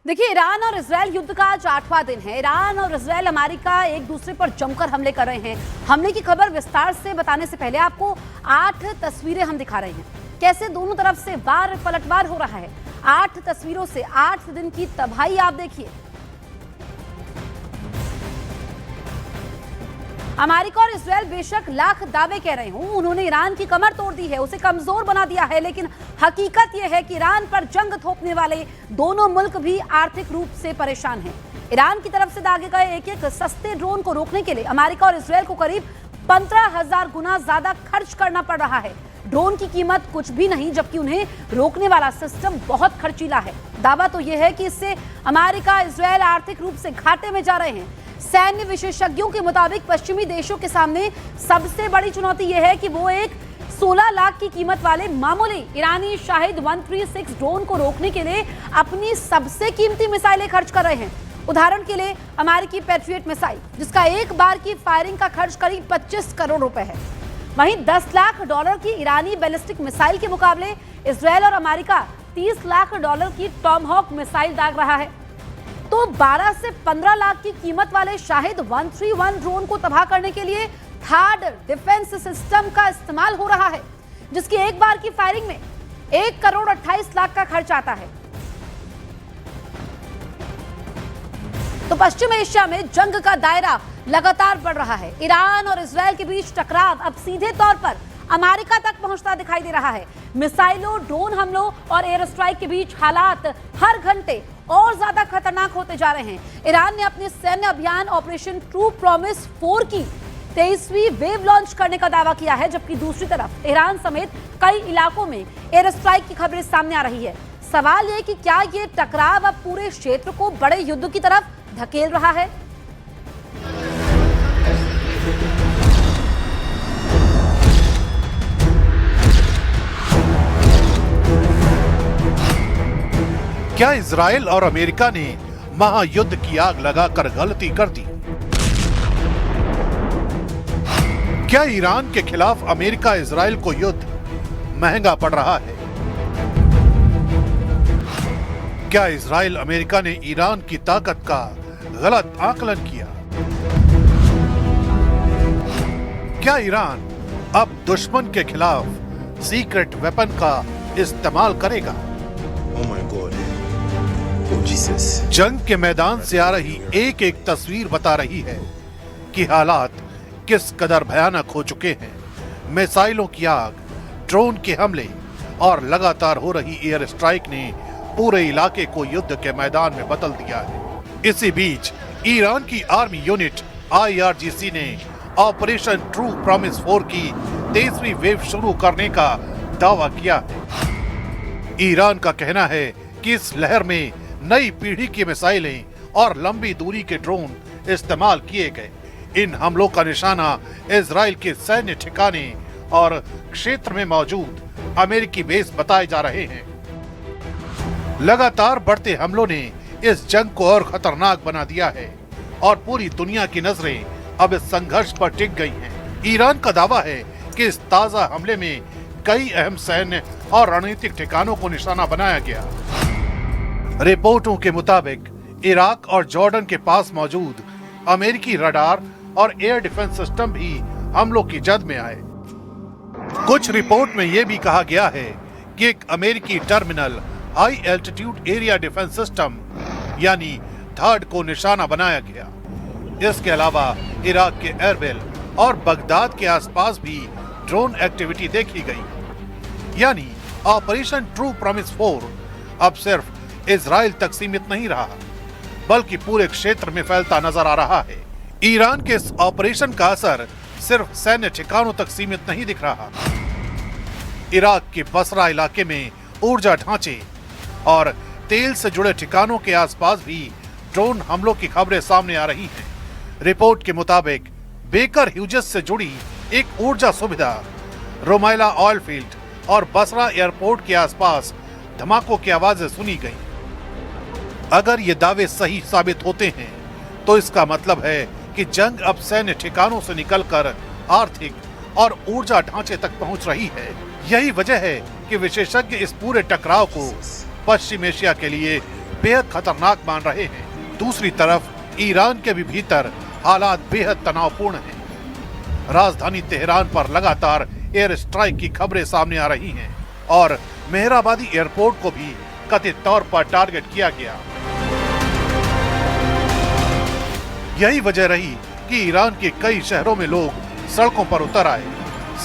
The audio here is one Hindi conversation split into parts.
देखिए, ईरान और इजरायल युद्ध का आज 8वां दिन है। ईरान और इजरायल अमेरिका एक दूसरे पर जमकर हमले कर रहे हैं। हमले की खबर विस्तार से बताने से पहले आपको 8 तस्वीरें हम दिखा रहे हैं, कैसे दोनों तरफ से वार पलटवार हो रहा है। 8 तस्वीरों से 8 दिन की तबाही आप देखिए। अमेरिका और इजरायल बेशक लाख दावे कह रहे हों, उन्होंने ईरान की कमर तोड़ दी है, उसे कमजोर बना दिया है, लेकिन हकीकत यह है कि ईरान पर जंग थोपने वाले दोनों मुल्क भी आर्थिक रूप से परेशान हैं। ईरान की तरफ से दागे गए एक एक सस्ते ड्रोन को रोकने के लिए अमेरिका और इजरायल को करीब 15,000 गुना ज्यादा खर्च करना पड़ रहा है। ड्रोन की कीमत कुछ भी नहीं, जबकि उन्हें रोकने वाला सिस्टम बहुत खर्चीला है। दावा तो यह है कि इससे अमेरिका इजरायल आर्थिक रूप से घाटे में जा रहे हैं। सैन्य विशेषज्ञों के मुताबिक पश्चिमी देशों के सामने सबसे बड़ी चुनौती यह है कि वो एक 16 लाख की कीमत वाले मामूली ईरानी शाहिद 136 ड्रोन को रोकने के लिए अपनी सबसे कीमती मिसाइलें खर्च कर रहे हैं। उदाहरण के लिए अमेरिकी पैट्रियट मिसाइल, जिसका एक बार की फायरिंग का खर्च करीब 25 करोड़ रुपए है। वहीं 10 लाख डॉलर की ईरानी बैलिस्टिक मिसाइल के मुकाबले इजरायल और अमेरिका 30 लाख डॉलर की टॉमहॉक मिसाइल दाग रहा है। तो 12 से 15 लाख की कीमत वाले शाहिद 131 ड्रोन को तबाह करने के लिए थर्ड डिफेंस सिस्टम का इस्तेमाल हो रहा है, जिसकी एक बार की फायरिंग में 1 करोड़ 28 लाख का खर्च आता है। तो पश्चिम एशिया में जंग का दायरा लगातार बढ़ रहा है। ईरान और इजरायल के बीच टकराव अब सीधे तौर पर अमेरिका तक पहुंचता दिखाई दे रहा है। मिसाइलों, ड्रोन हमलों और एयर स्ट्राइक के बीच हालात हर घंटे और ज्यादा खतरनाक होते जा रहे हैं। ईरान ने अपने सैन्य अभियान ऑपरेशन ट्रू प्रॉमिस 4 की 23वीं वेव लॉन्च करने का दावा किया है, जबकि दूसरी तरफ ईरान समेत कई इलाकों में एयर स्ट्राइक की खबरें सामने आ रही है। सवाल यह कि क्या ये टकराव अब पूरे क्षेत्र को बड़े युद्ध की तरफ धकेल रहा है? क्या इजराइल और अमेरिका ने महायुद्ध की आग लगाकर गलती कर दी? क्या ईरान के खिलाफ अमेरिका इजराइल को युद्ध महंगा पड़ रहा है? क्या इजराइल अमेरिका ने ईरान की ताकत का गलत आकलन किया? क्या ईरान अब दुश्मन के खिलाफ सीक्रेट वेपन का इस्तेमाल करेगा? Oh my God. Oh Jesus. जंग के मैदान से आ रही एक एक तस्वीर बता रही है कि हालात किस कदर भयानक हो चुके हैं। मिसाइलों की आग, ड्रोन के हमले और लगातार हो रही एयर स्ट्राइक ने पूरे इलाके को युद्ध के मैदान में बदल दिया है। इसी बीच ईरान की आर्मी यूनिट IRGC ने ऑपरेशन ट्रू प्रॉमिस 4 की 23वीं वेव शुरू करने का दावा किया है। ईरान का कहना है कि इस लहर में नई पीढ़ी की मिसाइलें और लंबी दूरी के ड्रोन इस्तेमाल किए गए। इन हमलों का निशाना इजराइल के सैन्य ठिकाने और क्षेत्र में मौजूद अमेरिकी बेस बताए जा रहे हैं। लगातार बढ़ते हमलों ने इस जंग को और खतरनाक बना दिया है और पूरी दुनिया की नजरें अब इस संघर्ष पर टिक गई हैं। ईरान का दावा है कि इस ताजा हमले में कई अहम सैन्य और रणनीतिक ठिकानों को निशाना बनाया गया। रिपोर्टों के मुताबिक इराक और जॉर्डन के पास मौजूद अमेरिकी रडार और एयर डिफेंस सिस्टम भी हमलों की जद में आए। कुछ रिपोर्ट में यह भी कहा गया है कि एक अमेरिकी terminal high altitude area defence system यानी थर्ड को निशाना बनाया गया। इसके अलावा इराक के एरबिल और बगदाद के आसपास भी ड्रोन एक्टिविटी देखी गई। यानी ऑपरेशन ट्रू प्रॉमिस 4 अब सिर्फ इजराइल तक सीमित नहीं रहा, बल्कि पूरे क्षेत्र में फैलता नजर आ रहा है। ईरान के इस ऑपरेशन का असर सिर्फ सैन्य ठिकानों तक सीमित नहीं दिख रहा। इराक के बसरा इलाके में ऊर्जा ढांचे और तेल से जुड़े ठिकानों के आसपास भी ड्रोन हमलों की खबरें सामने आ रही हैं। रिपोर्ट के मुताबिक बेकर ह्यूजेस से जुड़ी एक ऊर्जा सुविधा, रोमाइला ऑयल फील्ड और बसरा एयरपोर्ट के आसपास धमाकों की आवाजें सुनी गईं। अगर ये दावे सही साबित होते हैं तो इसका मतलब है कि जंग अब सैन्य ठिकानों से निकलकर आर्थिक और ऊर्जा ढांचे तक पहुंच रही है। यही वजह है कि विशेषज्ञ इस पूरे टकराव को पश्चिम एशिया के लिए बेहद खतरनाक मान रहे हैं। दूसरी तरफ ईरान के भी भीतर हालात बेहद तनावपूर्ण हैं। राजधानी तेहरान पर लगातार एयर स्ट्राइक की खबरें सामने आ रही हैं और मेहराबादी एयरपोर्ट को भी कथित तौर पर टारगेट किया गया। यही वजह रही कि ईरान के कई शहरों में लोग सड़कों पर उतर आए।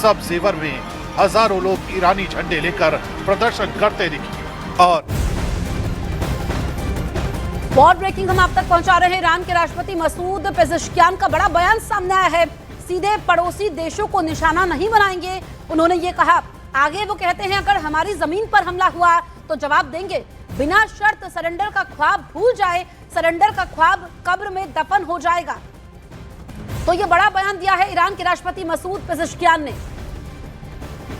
सब जेवर में हजारों लोग ईरानी झंडे लेकर प्रदर्शन करते दिखे। और वॉर ब्रेकिंग हम आप तक पहुंचा रहे हैं। ईरान के राष्ट्रपति मसूद पेज़ेश्कियान का बड़ा बयान सामने आया है। सीधे पड़ोसी देशों को निशाना नहीं बनाएंगे, उन्होंने ये कहा। आगे वो कहते हैं अगर हमारी जमीन पर हमला हुआ तो जवाब देंगे। बिना शर्त सरेंडर का ख्वाब भूल जाए, सरेंडर का ख्वाब कब्र में दफन हो जाएगा। तो ये बड़ा बयान दिया है ईरान के राष्ट्रपति मसूद पेज़ेश्कियान ने।